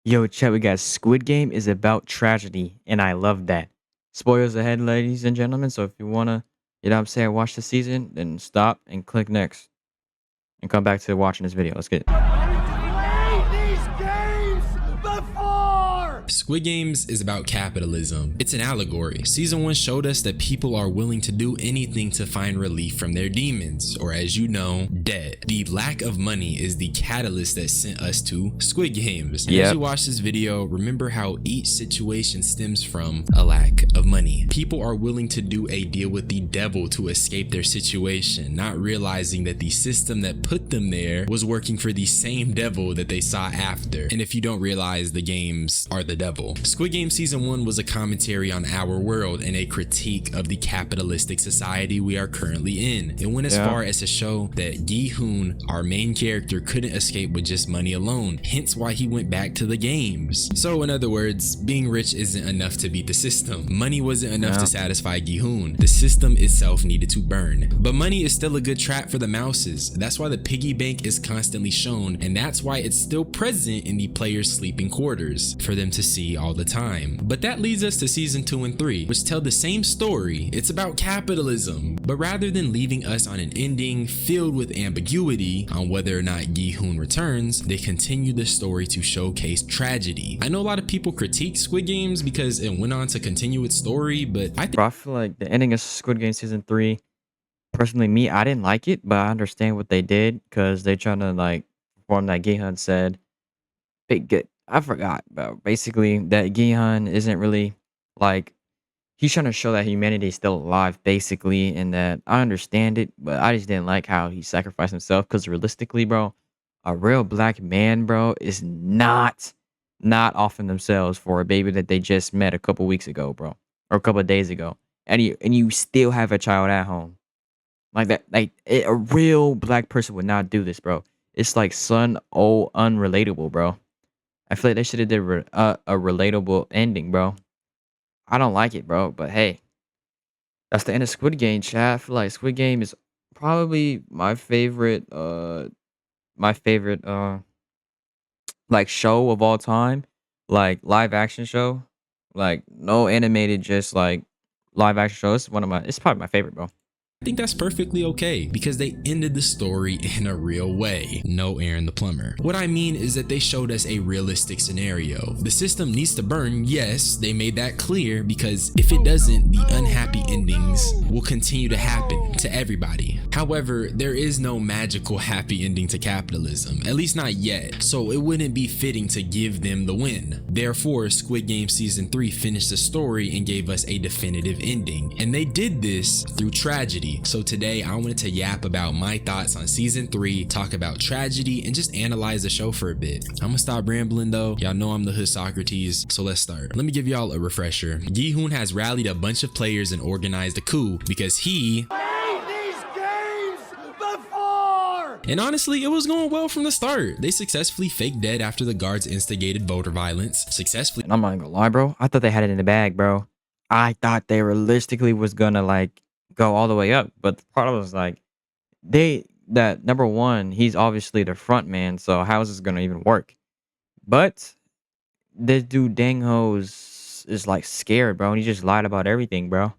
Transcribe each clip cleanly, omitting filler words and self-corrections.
Yo, chat, we got Squid Game is about tragedy, and I love that. Spoilers ahead, ladies and gentlemen. So if you wanna, watch the season, then stop and click next and come back to watching this video. Let's get it. Played these games before! Squid Games is about capitalism. It's an allegory. Season 1 showed us that people are willing to do anything to find relief from their demons, or as you know, debt. The lack of money is the catalyst that sent us to Squid Games. And as you watch this video, remember how each situation stems from a lack of money. People are willing to do a deal with the devil to escape their situation, not realizing that the system that put them there was working for the same devil that they saw after. And if you don't realize, the games are the devil. Squid Game Season 1 was a commentary on our world and a critique of the capitalistic society we are currently in. It went as far as to show that Gi-hoon, our main character, couldn't escape with just money alone, hence why he went back to the games. So in other words, being rich isn't enough to beat the system. Money wasn't enough to satisfy Gi-hoon. The system itself needed to burn. But money is still a good trap for the mouses. That's why the piggy bank is constantly shown, and that's why it's still present in the players' sleeping quarters for them to see all the time. But that leads us to season 2 and 3, which tell the same story. It's about capitalism, but rather than leaving us on an ending filled with ambiguity on whether or not Gi-hoon returns, they continue the story to showcase tragedy. I know a lot of people critique Squid Games because it went on to continue its story, but I feel like the ending of Squid Game season 3, personally, I didn't like it, but I understand what they did because they trying to like perform that Gi-hun said. I forgot, but basically that Gi-hun isn't really like he's trying to show that humanity is still alive, basically, and that I understand it, but I just didn't like how he sacrificed himself. Because realistically, bro, a real black man, bro, is not offering themselves for a baby that they just met a couple weeks ago, bro, or a couple of days ago, and you still have a child at home like that. A real black person would not do this, bro. It's like unrelatable, bro. I feel like they should have did a relatable ending, bro. I don't like it, bro. But hey, that's the end of Squid Game, chat. I feel like Squid Game is probably my favorite, like show of all time, like live action show, like no animated, just like live action show. It's probably my favorite, bro. I think that's perfectly okay because they ended the story in a real way. No Aaron the plumber. What I mean is that they showed us a realistic scenario. The system needs to burn, yes, they made that clear, because if it doesn't, the unhappy endings will continue to happen to everybody. However, there is no magical happy ending to capitalism, at least not yet, so it wouldn't be fitting to give them the win. Therefore, Squid Game Season 3 finished the story and gave us a definitive ending, and they did this through tragedy. So today I wanted to yap about my thoughts on season 3, talk about tragedy, and just analyze the show for a bit. I'm gonna stop rambling though. Y'all know I'm the hood Socrates, so let's start. Let me give y'all a refresher. Gi-hoon has rallied a bunch of players and organized a coup because he Played these games before! and honestly, it was going well from the start. They successfully faked dead after the guards instigated voter violence, successfully And I'm not gonna lie, bro. I thought they had it in the bag, bro. I thought they realistically was gonna like go all the way up, but the problem was like that number one, he's obviously the front man, so how is this gonna even work? But this dude Dang Ho is like scared, bro, and he just lied about everything, bro.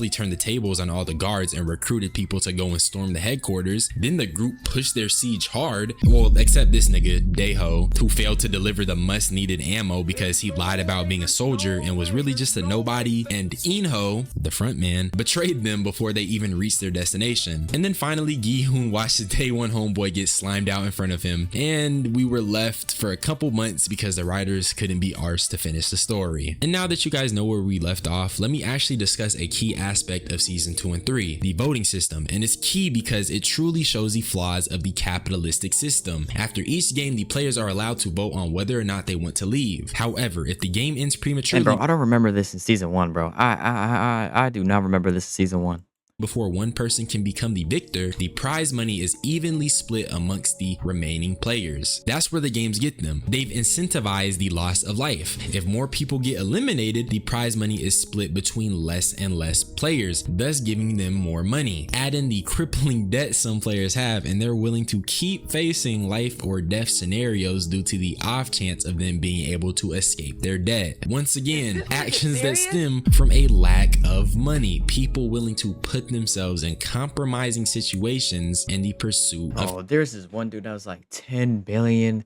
turned the tables on all the guards and recruited people to go and storm the headquarters. Then the group pushed their siege hard, well, except this nigga Daeho, who failed to deliver the much needed ammo because he lied about being a soldier and was really just a nobody, and Inho, the front man, betrayed them before they even reached their destination. And then finally Gi-hoon watched his day one homeboy get slimed out in front of him, and we were left for a couple months because the writers couldn't be arsed to finish the story. And now that you guys know where we left off, let me actually discuss a key aspect of season 2 and 3, the voting system. And it's key because it truly shows the flaws of the capitalistic system. After each game, the players are allowed to vote on whether or not they want to leave. However, if the game ends prematurely, And bro, I don't remember this in season 1, bro. I do not remember this in season 1. before one person can become the victor, the prize money is evenly split amongst the remaining players. That's where the games get them. They've incentivized the loss of life. If more people get eliminated, the prize money is split between less and less players, thus giving them more money. Add in the crippling debt some players have, and they're willing to keep facing life or death scenarios due to the off chance of them being able to escape their debt. Once again, actions that stem from a lack of money. People willing to put themselves in compromising situations in the pursuit of. Oh, there's this one dude that was like 10 billion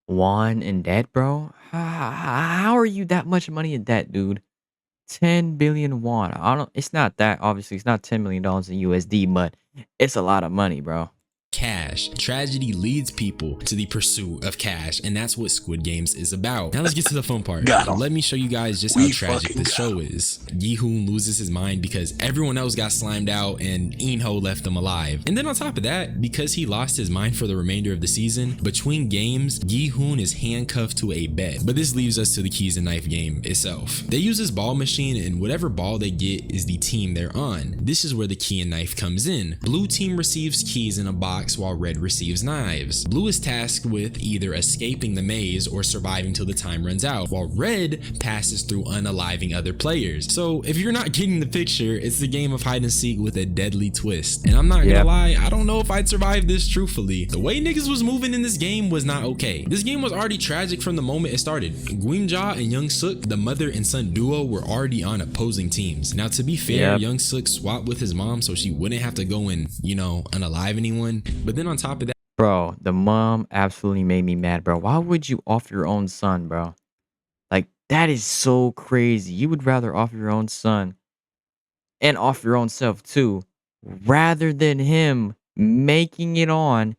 won in debt, bro. How are you that much money in debt, dude? 10 billion won. I don't. It's not that. Obviously, it's not $10 million in USD, but it's a lot of money, bro. Cash. Tragedy leads people to the pursuit of cash, and that's what Squid Games is about. Now let's get to the fun part. Let me show you guys just how tragic this show is. Gi-hoon loses his mind because everyone else got slimed out and In-ho left him alive. And then on top of that, because he lost his mind for the remainder of the season, between games, Gi-hoon is handcuffed to a bed. But this leaves us to the keys and knife game itself. They use this ball machine, and whatever ball they get is the team they're on. This is where the key and knife comes in. Blue team receives keys in a box while red receives knives. Blue is tasked with either escaping the maze or surviving till the time runs out, while red passes through unaliving other players. So if you're not getting the picture, it's the game of hide and seek with a deadly twist. And I'm not gonna lie, I don't know if I'd survive this truthfully. The way niggas was moving in this game was not okay. This game was already tragic from the moment it started. Guimja and Young Suk, the mother and son duo, were already on opposing teams. Now to be fair, Young Suk swapped with his mom so she wouldn't have to go and, you know, unalive anyone. But then on top of that, Bro, the mom absolutely made me mad, bro. Why would you off your own son, bro? Like, that is so crazy. You would rather off your own son and off your own self too, rather than him making it on,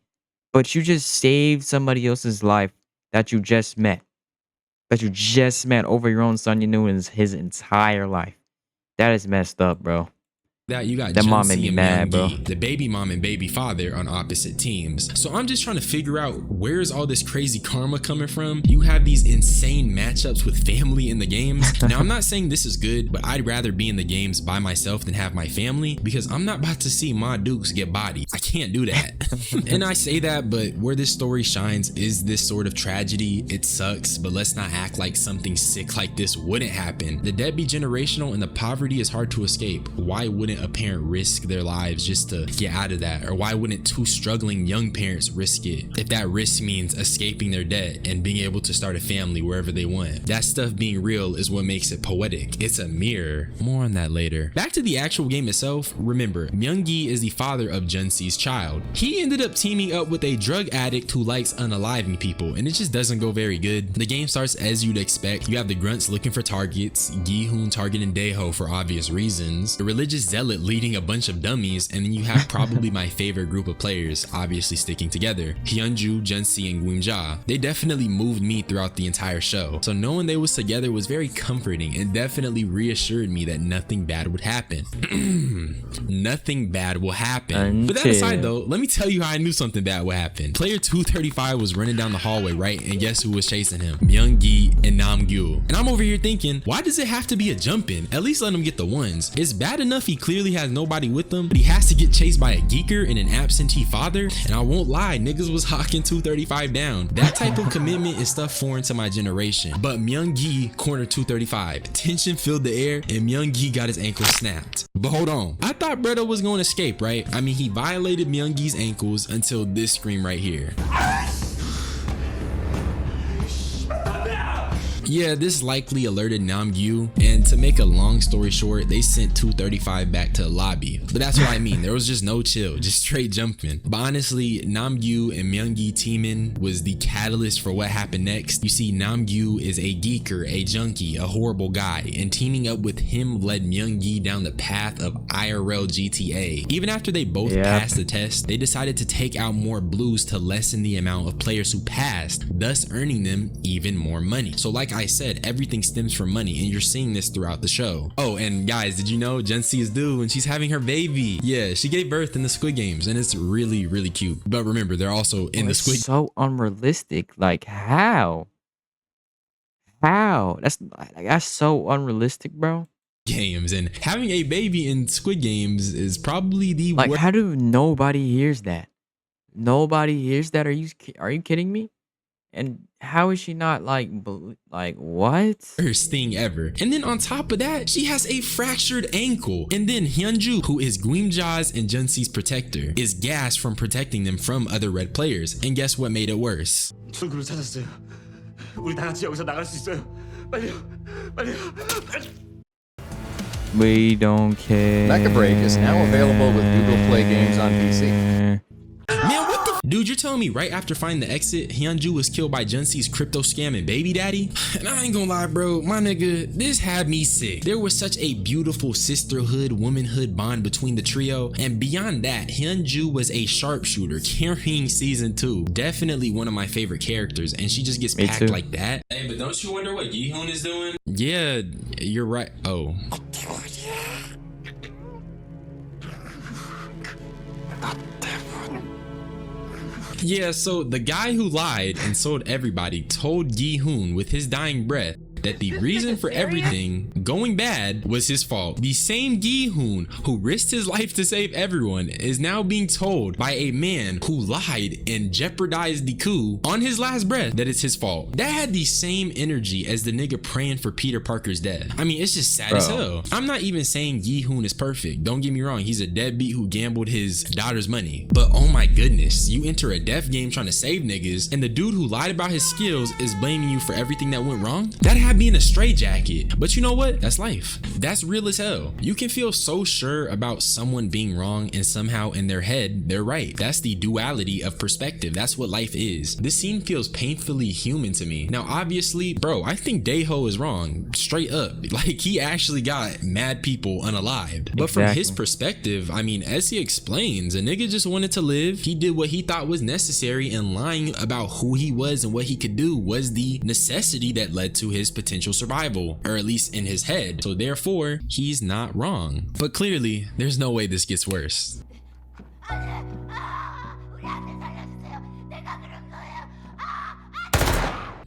but you just saved somebody else's life that you just met. That you just met over your own son you knew his entire life. That is messed up, bro. that you got That mom made Junsi me and mad, bro. Myung-gi, the baby mom and baby father, on opposite teams. So I'm just trying to figure out, where's all this crazy karma coming from? You have these insane matchups with family in the games. Now I'm not saying this is good, but I'd rather be in the games by myself than have my family, because I'm not about to see my dukes get bodied. I can't do that. And I say that, but where this story shines is this sort of tragedy. It sucks, but let's not act like something sick like this wouldn't happen. The debt be generational and the poverty is hard to escape. Why wouldn't a parent risk their lives just to get out of that? Or why wouldn't two struggling young parents risk it if that risk means escaping their debt and being able to start a family wherever they want? That stuff being real is what makes it poetic. It's a mirror. More on that later. Back to the actual game itself. Remember, Myung-gi is the father of Junsi's child. He ended up teaming up with a drug addict who likes unaliving people, and it just doesn't go very good. The game starts as you'd expect. You have the grunts looking for targets, Gi-hoon targeting Daeho for obvious reasons, the religious zealot leading a bunch of dummies, and then you have probably my favorite group of players obviously sticking together, Hyunju, Junsi, and Guimja. They definitely moved me throughout the entire show, so knowing they was together was very comforting and definitely reassured me that nothing bad would happen. Nothing bad will happen. But that aside though, let me tell you how I knew something bad would happen. Player 235 was running down the hallway, right? And guess who was chasing him? Myung-gi and Namgyu. And I'm over here thinking, why does it have to be a jump in? At least let him get the ones. It's bad enough he clearly has nobody with him, but he has to get chased by a geeker and an absentee father. And I won't lie, niggas was hawking 235 down. That type of commitment is stuff foreign to my generation. But Myung-gi cornered 235. Tension filled the air and Myung-gi got his ankle snapped. But hold on, I thought Bredo was going to escape, right? I mean, he violated Myung-gi's ankles until this scream right here. Yeah, this likely alerted Namgyu, and to make a long story short, they sent 235 back to the lobby. But that's what I mean, there was just no chill, just straight jumping. But honestly, Namgyu and Myung-gi teaming was the catalyst for what happened next. You see, Namgyu is a geeker, a junkie, a horrible guy, and teaming up with him led Myung-gi down the path of IRL GTA. Even after they both passed the test, they decided to take out more blues to lessen the amount of players who passed, thus earning them even more money. So like I said, everything stems from money, and you're seeing this throughout the show. Oh, and guys, did you know Junsi is due and she's having her baby? Yeah, she gave birth in the Squid Games, and it's really, really cute. But remember, they're also in the Squid. So unrealistic. Like how? How? That's so unrealistic, bro. Games, and having a baby in Squid Games is probably the Like, how do nobody hears that? Nobody hears that? Are you kidding me? And how is she not like what? worst thing ever. And then on top of that, she has a fractured ankle. And then Hyunju, who is Gweemja's and Junsi's protector, is gassed from protecting them from other red players. And guess what made it worse? 출구를 찾았어요. 우리 다 같이 여기서 나갈 수 있어요. 빨리요, 빨리요. We don't care. Mecha Break is now available with Google Play Games on PC. Man, what the dude, you're telling me right after finding the exit, Hyunju was killed by Junsi's crypto scamming baby daddy? And I ain't gonna lie, bro, my nigga, this had me sick. There was such a beautiful sisterhood, womanhood bond between the trio, and beyond that, Hyunju was a sharpshooter carrying season 2. Definitely one of my favorite characters, and she just gets packed like that. Hey, but don't you wonder what Gi-hoon is doing? Yeah, you're right. Oh. Yeah, so the guy who lied and sold everybody told Gi-hoon with his dying breath that the reason for everything going bad was his fault. The same Gi-hoon who risked his life to save everyone is now being told by a man who lied and jeopardized the coup on his last breath that it's his fault. That had the same energy as the nigga praying for Peter Parker's death. I mean, it's just sad as hell. I'm not even saying Gi-hoon is perfect. Don't get me wrong. He's a deadbeat who gambled his daughter's money. But oh my goodness, you enter a death game trying to save niggas, and the dude who lied about his skills is blaming you for everything that went wrong? That had me in a straitjacket. But you know what? That's life. That's real as hell. You can feel so sure about someone being wrong, and somehow in their head, they're right. That's the duality of perspective. That's what life is. This scene feels painfully human to me. Now, obviously, bro, I think Daeho is wrong. Straight up. Like, he actually got mad people unalived. But from his perspective, I mean, as he explains, a nigga just wanted to live. He did what he thought was necessary, and lying about who he was and what he could do was the necessity that led to his potential survival, or at least in his head. So therefore, he's not wrong. But clearly, there's no way this gets worse.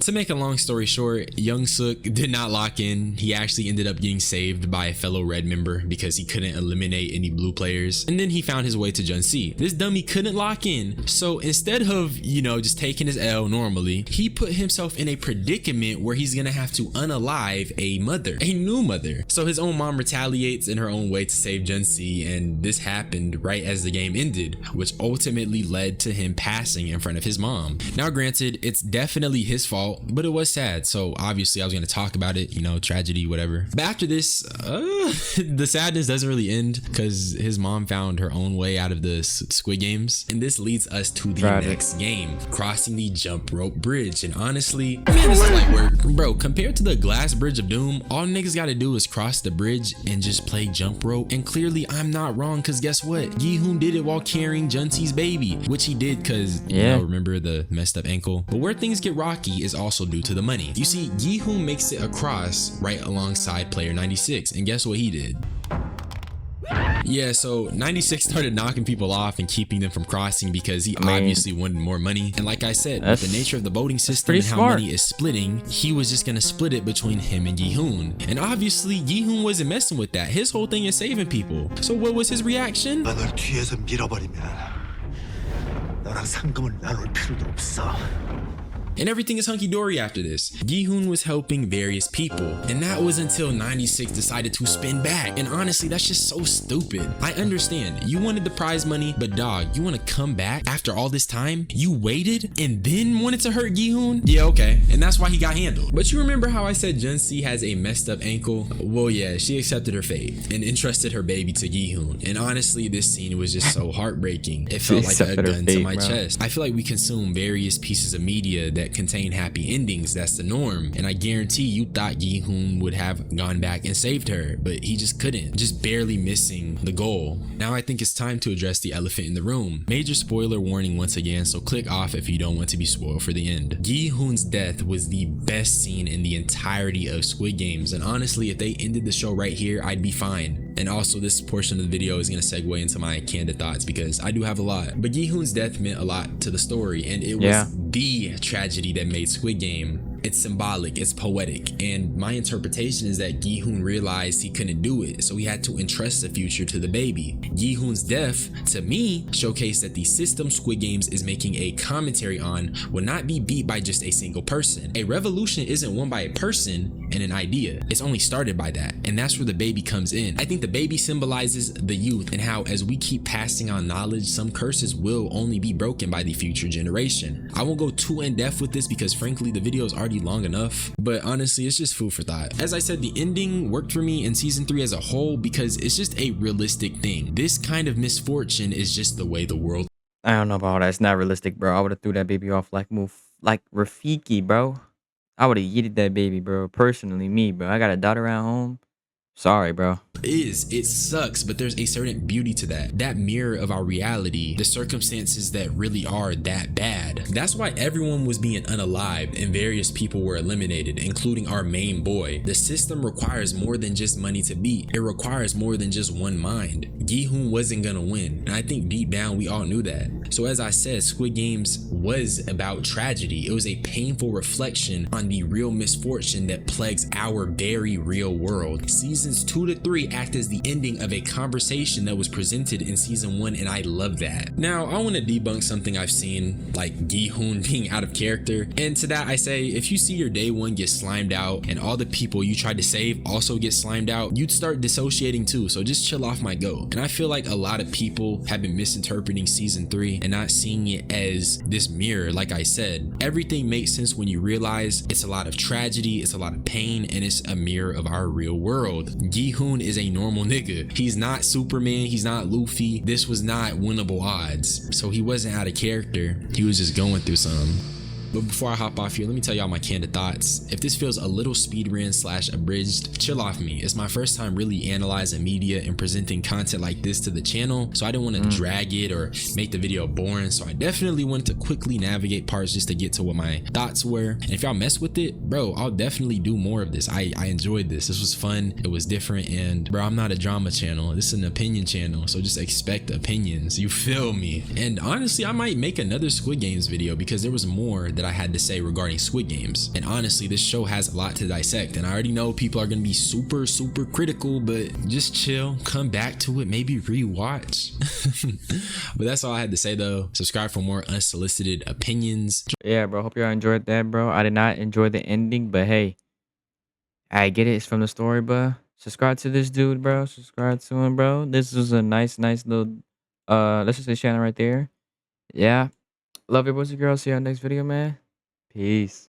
To make a long story short, Young Suk did not lock in. He actually ended up getting saved by a fellow red member because he couldn't eliminate any blue players. And then he found his way to Junsi. This dummy couldn't lock in. So instead of, you know, just taking his L normally, he put himself in a predicament where he's gonna have to unalive a mother, a new mother. So his own mom retaliates in her own way to save Junsi, and this happened right as the game ended, which ultimately led to him passing in front of his mom. Now granted, it's definitely his fault, but it was sad, so obviously I was going to talk about it, you know, tragedy, whatever. But after this, the sadness doesn't really end because his mom found her own way out of the Squid Games, and this leads us to the next game, crossing the jump rope bridge. And honestly, man, this is light work, bro. Compared to the glass bridge of doom, all niggas got to do is cross the bridge and just play jump rope. And clearly I'm not wrong, because guess what, Gi-hoon did it while carrying Junsi's baby, which he did because you know, remember the messed up ankle. But where things get rocky is also due to the money. You see, Gi-hoon makes it across right alongside player 96, and guess what he did? Yeah, so 96 started knocking people off and keeping them from crossing because he obviously wanted more money. And like I said, with the nature of the voting system and how money is splitting, he was just gonna split it between him and Gi-hoon. And obviously Gi-hoon wasn't messing with that. His whole thing is saving people. So what was his reaction? 널 뒤에서 밀어버리면 너랑 상금을 나눌 필요도 없어. And everything is hunky-dory after this. Gi-hoon was helping various people, and that was until 96 decided to spin back. And honestly, that's just so stupid. I understand, you wanted the prize money, but dog, you want to come back after all this time? You waited and then wanted to hurt Gi-hoon? Yeah, okay, and that's why he got handled. But you remember how I said Junsi has a messed up ankle? Well, yeah, she accepted her fate and entrusted her baby to Gi-hoon. And honestly, this scene was just so heartbreaking. It felt like a gun to my chest. I feel like we consume various pieces of media that contain happy endings. That's the norm, and I guarantee you thought Gi-hoon would have gone back and saved her, but he just couldn't, just barely missing the goal. Now I think it's time to address the elephant in the room. Major spoiler warning once again, so click off if you don't want to be spoiled for the end. Gi-hoon's death was the best scene in the entirety of Squid Games, and honestly, if they ended the show right here, I'd be fine. And also, this portion of the video is going to segue into my candid thoughts because I do have a lot. But Gi-hoon's death meant a lot to the story, and it was the tragedy that made Squid Game It's symbolic, it's poetic, and my interpretation is that Gi-hoon realized he couldn't do it, so he had to entrust the future to the baby. Gi-hoon's death, to me, showcased that the system Squid Games is making a commentary on will not be beat by just a single person. A revolution isn't won by a person and an idea. It's only started by that, and that's where the baby comes in. I think the baby symbolizes the youth and how as we keep passing on knowledge, some curses will only be broken by the future generation. I won't go too in depth with this because frankly the video is already long enough, but honestly it's just food for thought. As I said, the ending worked for me in season 3 as a whole because it's just a realistic thing. This kind of misfortune is just the way the world. I don't know about that. It's not realistic, bro. I would have threw that baby off like Rafiki, bro. I would have yeeted that baby, bro. Personally, me, bro. I got a daughter at home. Sorry, bro. It sucks, but there's a certain beauty to that mirror of our reality, the circumstances that really are that bad. That's why everyone was being unalived and various people were eliminated, including our main boy. The system requires more than just money to beat. It requires more than just one mind. Gi-hoon wasn't gonna win, and I think deep down we all knew that. So as I said, Squid Games was about tragedy. It was a painful reflection on the real misfortune that plagues our very real world. Seasons 2 to 3 act as the ending of a conversation that was presented in season 1, and I love that. Now I want to debunk something I've seen, like Gi-hoon being out of character, and to that I say, if you see your day one get slimed out and all the people you tried to save also get slimed out, you'd start dissociating too, so just chill off my goat. And I feel like a lot of people have been misinterpreting season 3 and not seeing it as this mirror. Like I said, everything makes sense when you realize it's a lot of tragedy, it's a lot of pain, and it's a mirror of our real world. Gi-hoon is a normal nigga. He's not Superman, he's not Luffy. This was not winnable odds. So he wasn't out of character. He was just going through something. But before I hop off here, let me tell y'all my candid thoughts. If this feels a little speedrun / abridged, chill off me. It's my first time really analyzing media and presenting content like this to the channel, so I didn't want to drag it or make the video boring, so I definitely wanted to quickly navigate parts just to get to what my thoughts were. And if y'all mess with it, bro, I'll definitely do more of this. I enjoyed this. This was fun. It was different, and bro, I'm not a drama channel. This is an opinion channel, so just expect opinions. You feel me? And honestly, I might make another Squid Games video because there was more that I had to say regarding Squid Games. And honestly, this show has a lot to dissect, and I already know people are gonna be super critical, but just chill, come back to it, maybe rewatch. But that's all I had to say though. Subscribe for more unsolicited opinions. Yeah, bro. Hope y'all enjoyed that, bro. I did not enjoy the ending, but hey, I get it. It's from the story, bro. Subscribe to this dude, bro. Subscribe to him, bro. This was a nice little let's just say channel right there. Yeah. Love your boys and girls. See y'all next video, man. Peace.